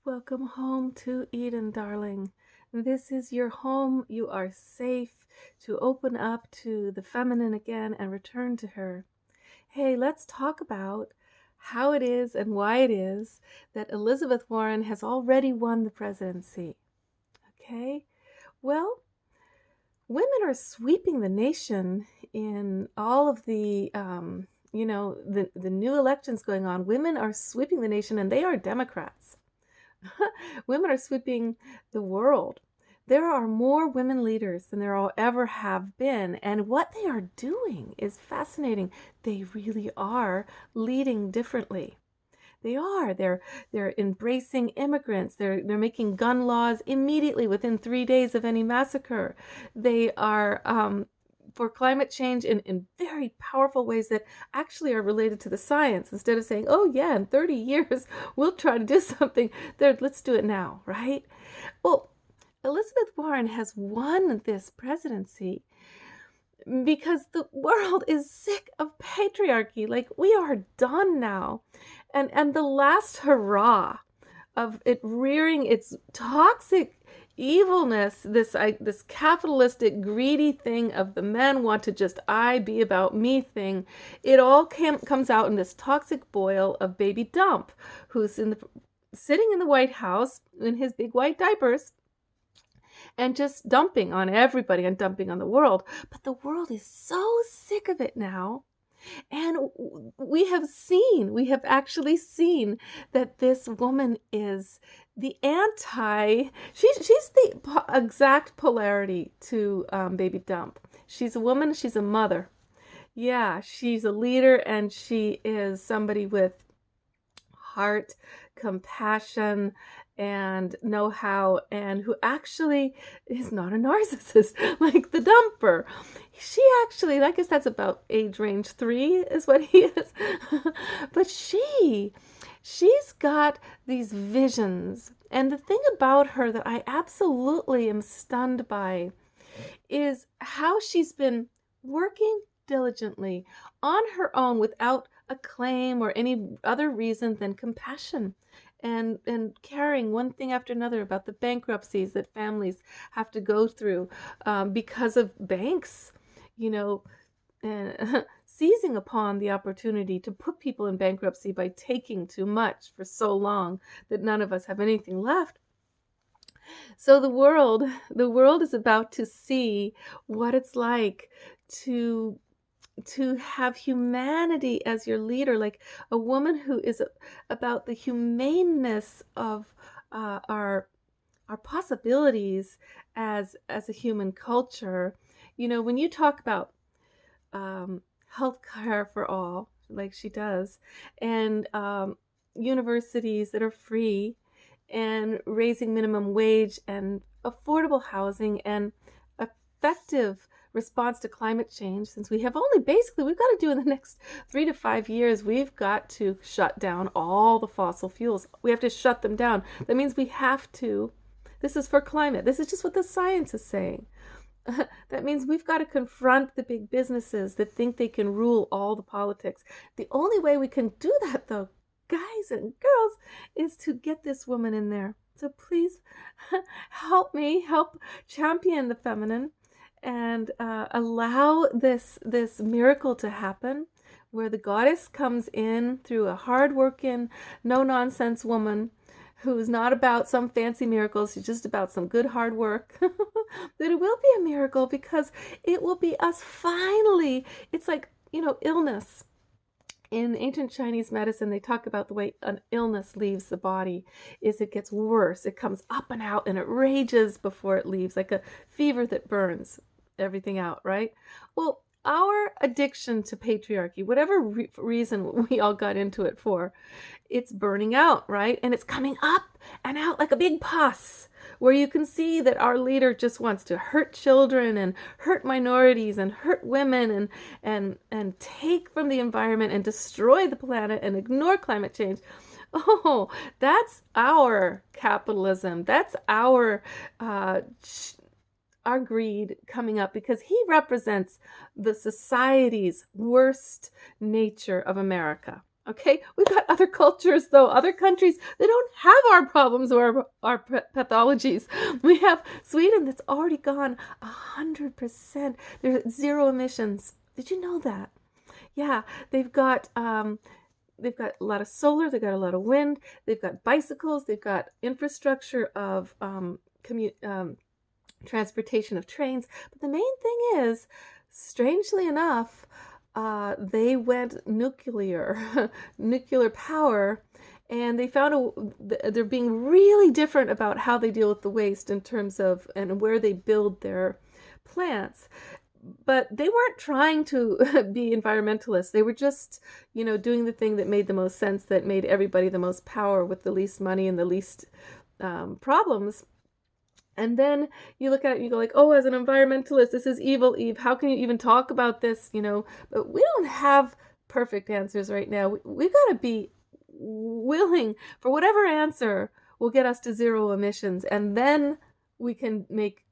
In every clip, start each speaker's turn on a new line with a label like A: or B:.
A: Welcome home to Eden, darling. This is your home. You are safe to open up to the feminine again and return to her. Hey, let's talk about how it is and why it is that Elizabeth Warren has already won the presidency. Okay? Well, women are sweeping the nation in all of the new elections going on. Women are sweeping the nation and they are Democrats. Women are sweeping the world. There are more women leaders than there all ever have been, and what they are doing is fascinating. They really are leading differently. They are. They're embracing immigrants. They're making gun laws immediately within 3 days of any massacre. They are for climate change in very powerful ways that actually are related to the science. Instead of saying, oh yeah, in 30 years we'll try to do something, let's do it now, right? Well, Elizabeth Warren has won this presidency because the world is sick of patriarchy. Like, we are done now. And the last hurrah of it rearing its toxic evilness, this capitalistic greedy thing of the men want to just I be about me thing, it all comes out in this toxic boil of baby Dump, who's sitting in the White House in his big white diapers and just dumping on everybody and dumping on the world. But the world is so sick of it now. And we have actually seen that this woman is the she's the exact polarity to Baby Dump. She's a woman, she's a mother. Yeah, she's a leader, and she is somebody with heart, compassion, and know-how, and who actually is not a narcissist like the dumper. She actually, I guess that's about age range 3 is what he is. But she's got these visions. And the thing about her that I absolutely am stunned by is how she's been working diligently on her own without a claim or any other reason than compassion, and caring one thing after another about the bankruptcies that families have to go through because of banks, seizing upon the opportunity to put people in bankruptcy by taking too much for so long that none of us have anything left. So the world is about to see what it's like to have humanity as your leader, like a woman who is about the humaneness of our possibilities as a human culture. When you talk about health care for all, like she does, and universities that are free, and raising minimum wage and affordable housing and effective response to climate change, since we've got to do in the next 3 to 5 years, we've got to shut down all the fossil fuels. We have to shut them down. That means this is for climate. This is just what the science is saying. That means we've got to confront the big businesses that think they can rule all the politics. The only way we can do that, though, guys and girls, is to get this woman in there. So please help champion the feminine and allow this miracle to happen, where the goddess comes in through a hard-working, no-nonsense woman who's not about some fancy miracles. She's just about some good hard work. That it will be a miracle, because it will be us finally. It's like, illness. In ancient Chinese medicine, they talk about the way an illness leaves the body is it gets worse. It comes up and out, and it rages before it leaves, like a fever that burns everything out, right? Well, our addiction to patriarchy, whatever reason we all got into it for, it's burning out, right? And it's coming up and out like a big pus, where you can see that our leader just wants to hurt children and hurt minorities and hurt women and take from the environment and destroy the planet and ignore climate change. Oh, that's our capitalism. That's our greed coming up, because he represents the society's worst nature of America. Okay, we've got other cultures, though, other countries that don't have our problems or our pathologies. We have Sweden that's already gone 100%. There's zero emissions. Did you know that? Yeah, they've got a lot of solar, they've got a lot of wind, they've got bicycles, they've got infrastructure of transportation of trains. But the main thing is, strangely enough, they went nuclear, nuclear power, and they found they're being really different about how they deal with the waste in terms of and where they build their plants. But they weren't trying to be environmentalists. They were just, doing the thing that made the most sense, that made everybody the most power with the least money and the least problems. And then you look at it and you go like, oh, as an environmentalist, this is evil, Eve. How can you even talk about this? But we don't have perfect answers right now. We've got to be willing for whatever answer will get us to zero emissions. And then we can make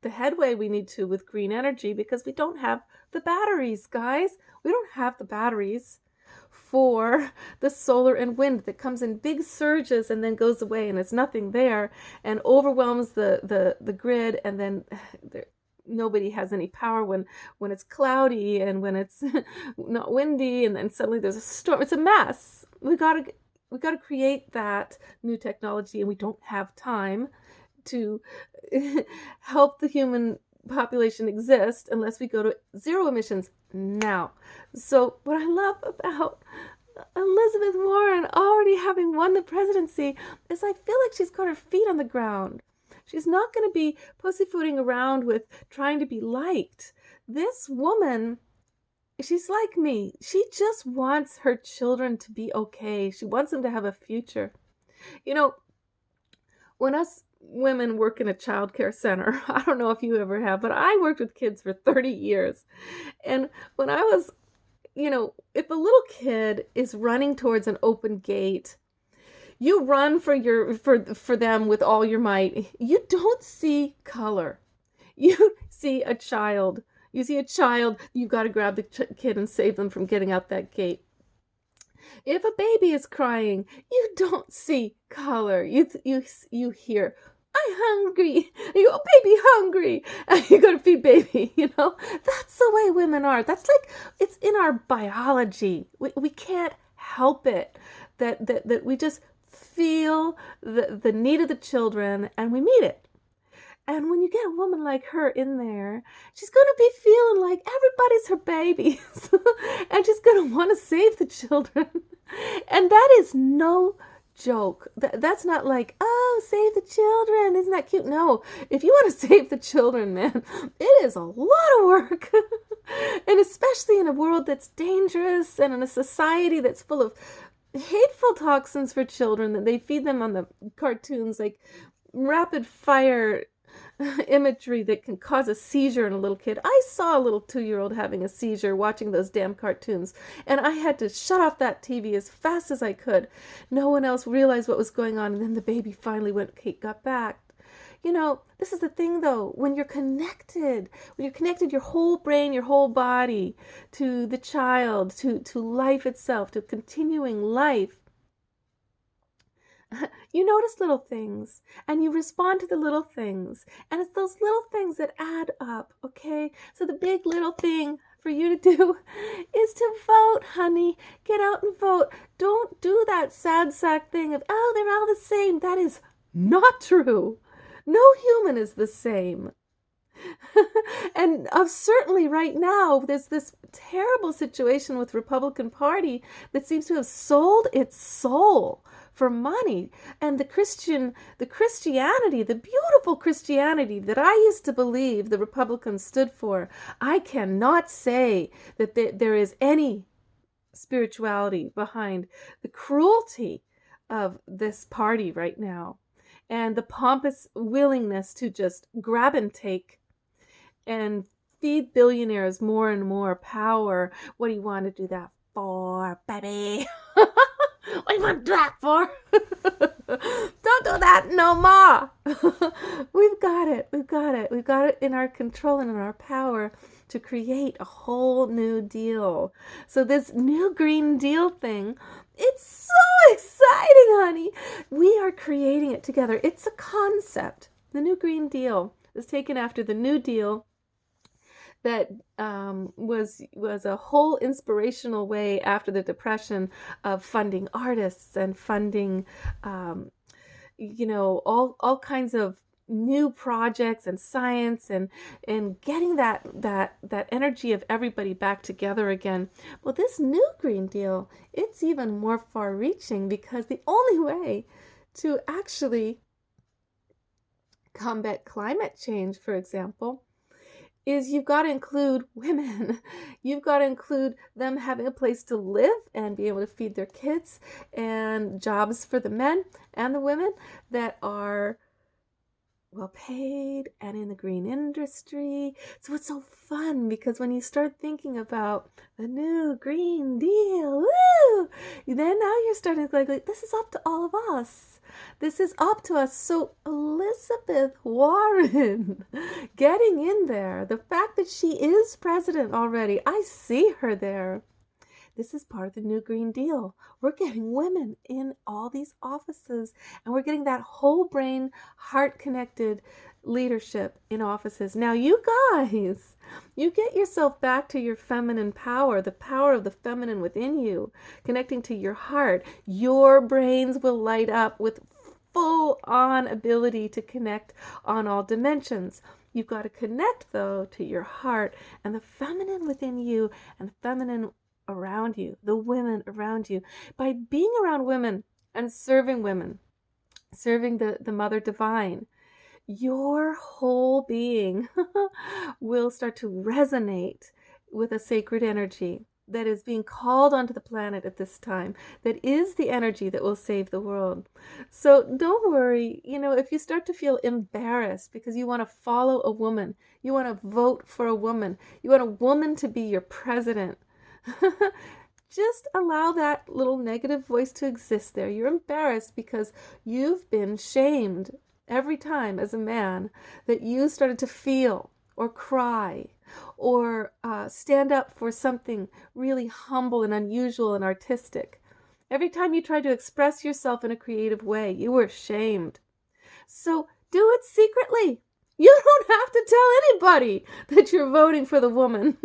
A: the headway we need to with green energy, because we don't have the batteries, guys. We don't have the batteries for the solar and wind that comes in big surges and then goes away and it's nothing there and overwhelms the grid, and then nobody has any power when it's cloudy and when it's not windy, and then suddenly there's a storm. It's a mess. We got to create that new technology, and we don't have time to help the human population exist unless we go to zero emissions now. So what I love about Elizabeth Warren already having won the presidency is I feel like she's got her feet on the ground. She's not going to be pussyfooting around with trying to be liked. This woman, she's like me. She just wants her children to be okay. She wants them to have a future. When us women work in a child care center, I don't know if you ever have, but I worked with kids for 30 years. And when I was, if a little kid is running towards an open gate, you run for them with all your might. You don't see color. You see a child. You've got to grab the kid and save them from getting out that gate. If a baby is crying, you don't see color. You hear, I'm hungry. You go, baby hungry. And you go to feed baby, That's the way women are. That's like, it's in our biology. We can't help it. That we just feel the need of the children and we meet it. And when you get a woman like her in there, she's going to be feeling like everybody's her babies. And she's going to want to save the children. And that is no joke. That's not like, oh, save the children. Isn't that cute? No. If you want to save the children, man, it is a lot of work. And especially in a world that's dangerous and in a society that's full of hateful toxins for children that they feed them on the cartoons, like rapid fire imagery that can cause a seizure in a little kid. I saw a little 2-year-old having a seizure watching those damn cartoons, and I had to shut off that TV as fast as I could. No one else realized what was going on, and then the baby finally got back. This is the thing though, when you're connected your whole brain, your whole body to the child, to life itself, to continuing life, you notice little things and you respond to the little things, and it's those little things that add up. Okay, so the big little thing for you to do is to vote, honey. Get out and vote. Don't do that sad sack thing of, oh, they're all the same. That is not true. No human is the same. And certainly right now, there's this terrible situation with Republican Party that seems to have sold its soul for money. And the Christianity, the beautiful Christianity that I used to believe the Republicans stood for, I cannot say that there is any spirituality behind the cruelty of this party right now, and the pompous willingness to just grab and take and feed billionaires more and more power. What do you want to do that for, baby? What do you want to do that for? Don't do that no more. We've got it. We've got it in our control and in our power to create a whole new deal. So this new Green Deal thing, it's so exciting, honey. We are creating it together. It's a concept. The new Green Deal is taken after the New Deal that was a whole inspirational way after the Depression of funding artists and funding, all kinds of new projects and science and getting that energy of everybody back together again. Well, this new Green Deal, it's even more far-reaching because the only way to actually combat climate change, for example, is you've got to include women. You've got to include them having a place to live and be able to feed their kids, and jobs for the men and the women that are well paid and in the green industry. So it's so fun because when you start thinking about the new Green Deal, woo, then now you're starting to like, this is up to all of us. This is up to us. So Elizabeth Warren getting in there, the fact that she is president already, I see her there. This is part of the new Green Deal. We're getting women in all these offices, and we're getting that whole brain, heart-connected leadership in offices. Now, you guys, you get yourself back to your feminine power, the power of the feminine within you, connecting to your heart. Your brains will light up with full-on ability to connect on all dimensions. You've got to connect, though, to your heart and the feminine within you and the feminine around you, the women around you. By being around women and serving women, serving the Mother Divine, your whole being will start to resonate with a sacred energy that is being called onto the planet at this time, that is the energy that will save the world. So don't worry, if you start to feel embarrassed because you want to follow a woman, you want to vote for a woman, you want a woman to be your president, just allow that little negative voice to exist there. You're embarrassed because you've been shamed every time as a man that you started to feel or cry or stand up for something really humble and unusual and artistic. Every time you tried to express yourself in a creative way, you were shamed. So do it secretly. You don't have to tell anybody that you're voting for the woman.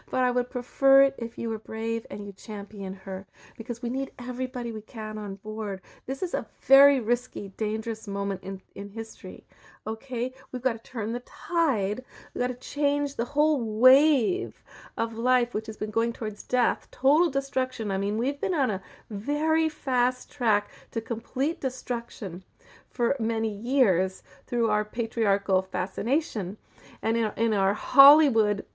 A: But I would prefer it if you were brave and you champion her, because we need everybody we can on board. This is a very risky, dangerous moment in history. Okay? We've got to turn the tide. We've got to change the whole wave of life, which has been going towards death, total destruction. I mean, we've been on a very fast track to complete destruction for many years through our patriarchal fascination and in our Hollywood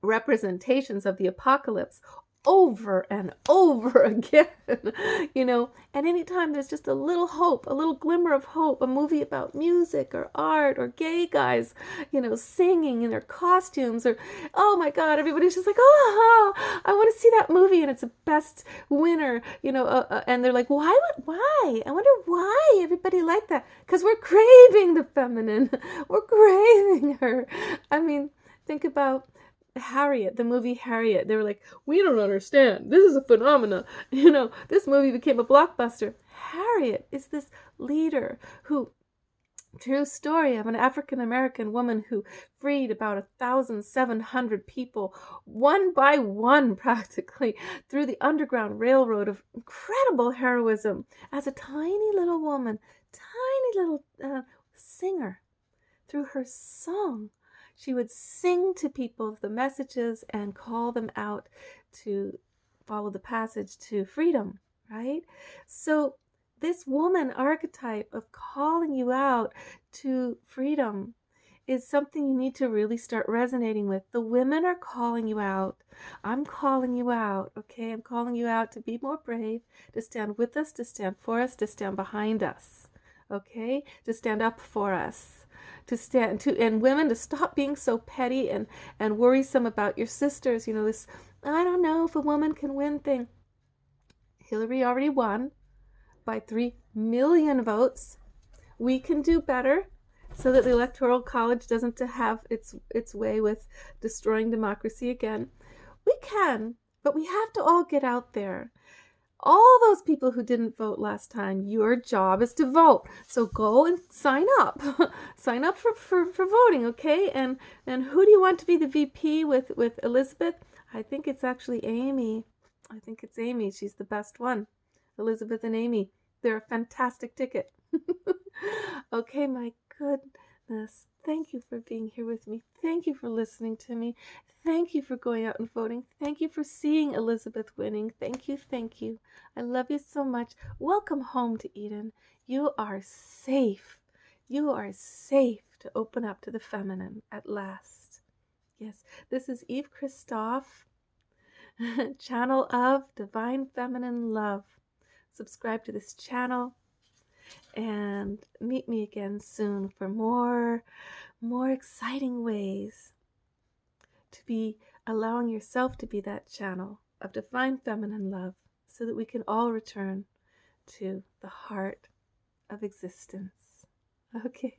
A: representations of the apocalypse over and over again, and anytime there's just a little hope, a little glimmer of hope, a movie about music or art or gay guys, singing in their costumes, or, oh my God, everybody's just like, oh, I want to see that movie, and it's a best winner, and they're like, why? I wonder why everybody liked that, because we're craving the feminine, we're craving her. I mean, think about Harriet, the movie Harriet. They were like, we don't understand. This is a phenomenon. This movie became a blockbuster. Harriet is this leader who, true story of an African-American woman who freed about 1,700 people, one by one practically, through the Underground Railroad of incredible heroism as a tiny little woman, tiny little singer. Through her song, she would sing to people the messages and call them out to follow the passage to freedom, right? So this woman archetype of calling you out to freedom is something you need to really start resonating with. The women are calling you out. I'm calling you out, okay? I'm calling you out to be more brave, to stand with us, to stand for us, to stand behind us, okay? To stand up for us. And women to stop being so petty and worrisome about your sisters. This, I don't know if a woman can win thing. Hillary already won by 3 million votes. We can do better. so that the Electoral College doesn't have its way with destroying democracy again. We can, but we have to all get out there. All those people who didn't vote last time, your job is to vote. So go and sign up. Sign up for voting, okay? And who do you want to be the VP with Elizabeth? I think it's actually Amy. I think it's Amy. She's the best one. Elizabeth and Amy. They're a fantastic ticket. Okay, my goodness. Thank you for being here with me. Thank you for listening to me. Thank you for going out and voting. Thank you for seeing Elizabeth winning. Thank you. Thank you. I love you so much. Welcome home to Eden. You are safe. You are safe to open up to the feminine at last. Yes, this is Eve Christoph, channel of Divine Feminine Love. Subscribe to this channel and meet me again soon for more exciting ways to be allowing yourself to be that channel of divine feminine love, so that we can all return to the heart of existence. Okay.